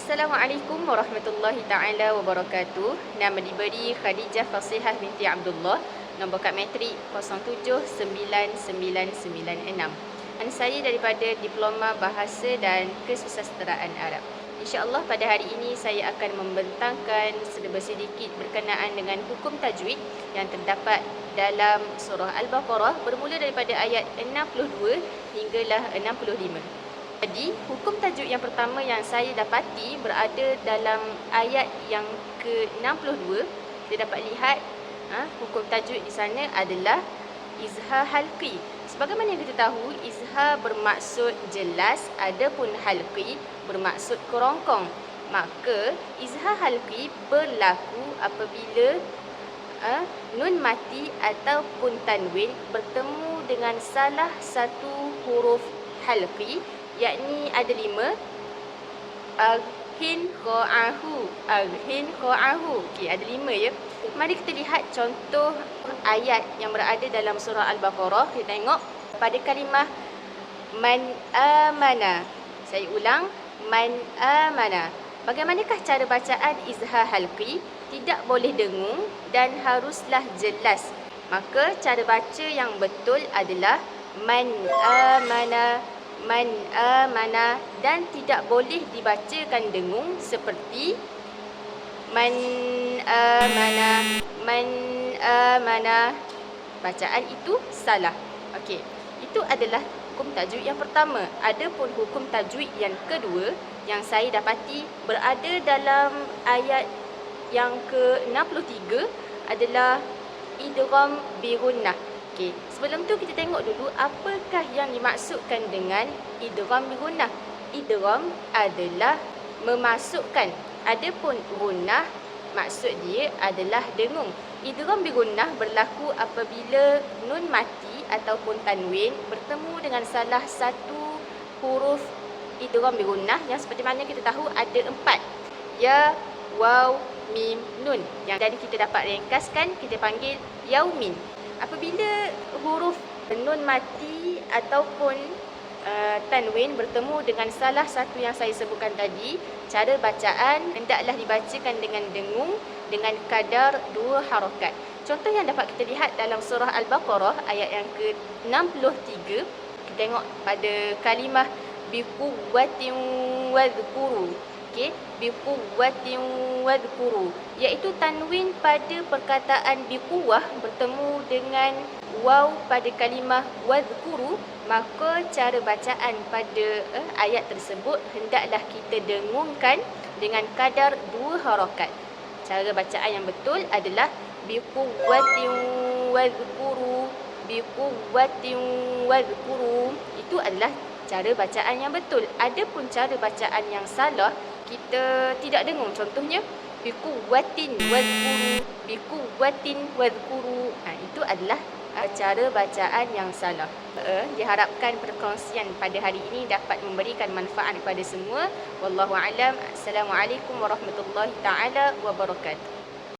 Assalamualaikum warahmatullahi taala wabarakatuh. Nama diberi Khadijah Fasihah binti Abdullah. Nombor kad matrik 079996. Dan saya daripada Diploma Bahasa dan Kesusasteraan Arab. InsyaAllah pada hari ini saya akan membentangkan sedikit berkenaan dengan hukum tajwid yang terdapat dalam surah Al-Baqarah bermula daripada ayat 62 hinggalah 65. Jadi, hukum tajuk yang pertama yang saya dapati berada dalam ayat yang ke-62. Kita dapat lihat hukum tajuk di sana adalah izhar halqi. Sebagaimana yang kita tahu, izhar bermaksud jelas, adapun halqi bermaksud kerongkong. Maka, izhar halqi berlaku apabila nun mati ataupun tanwin bertemu dengan salah satu huruf halqi, yakni ada 5. Aghin qa'ahu. Aghin qa'ahu. Okey, ada 5 ya. Mari kita lihat contoh ayat yang berada dalam surah Al-Baqarah. Kita tengok pada kalimah man amana. Saya ulang, man amana. Bagaimanakah cara bacaan izhar halqi? Tidak boleh dengung dan haruslah jelas. Maka cara baca yang betul adalah man amana, man amana, dan tidak boleh dibacakan dengung seperti man amana, man amana. Bacaan itu salah. Okey, itu adalah hukum tajwid yang pertama. Adapun hukum tajwid yang kedua yang saya dapati berada dalam ayat yang ke-63 adalah idgham bi gunnah. Okey, sebelum tu kita tengok dulu apakah yang dimaksudkan dengan idgham bi gunnah. Idgham adalah memasukkan. Adapun gunnah maksud dia adalah dengung. Idgham bi gunnah berlaku apabila nun mati ataupun tanwin bertemu dengan salah satu huruf idgham bi gunnah yang seperti mana kita tahu ada 4. Ya, waw, mim, nun. Yang tadi kita dapat ringkaskan, kita panggil yaumin. Apabila huruf nun mati ataupun tanwin bertemu dengan salah satu yang saya sebutkan tadi, cara bacaan hendaklah dibacakan dengan dengung dengan kadar 2 harakat. Contoh yang dapat kita lihat dalam surah Al-Baqarah ayat yang ke-63. Kita tengok pada kalimah biquwwatin wadhkuru. Okey, biquwwatin wadhkuru, iaitu tanwin pada perkataan biquwah bertemu dengan waw pada kalimah wadhkuru, maka cara bacaan pada ayat tersebut hendaklah kita dengungkan dengan kadar 2 harakat. Cara bacaan yang betul adalah biquwwatin wadhkuru, biquwwatin wadhkuru. Itu adalah cara bacaan yang betul. Adapun cara bacaan yang salah, kita tidak dengung. Contohnya biquwwatin wadhkuru, biquwwatin wadhkuru. Itu adalah cara bacaan yang salah. Diharapkan perkongsian pada hari ini dapat memberikan manfaat kepada semua. Wallahu alam. Assalamualaikum warahmatullahi taala wabarakatuh.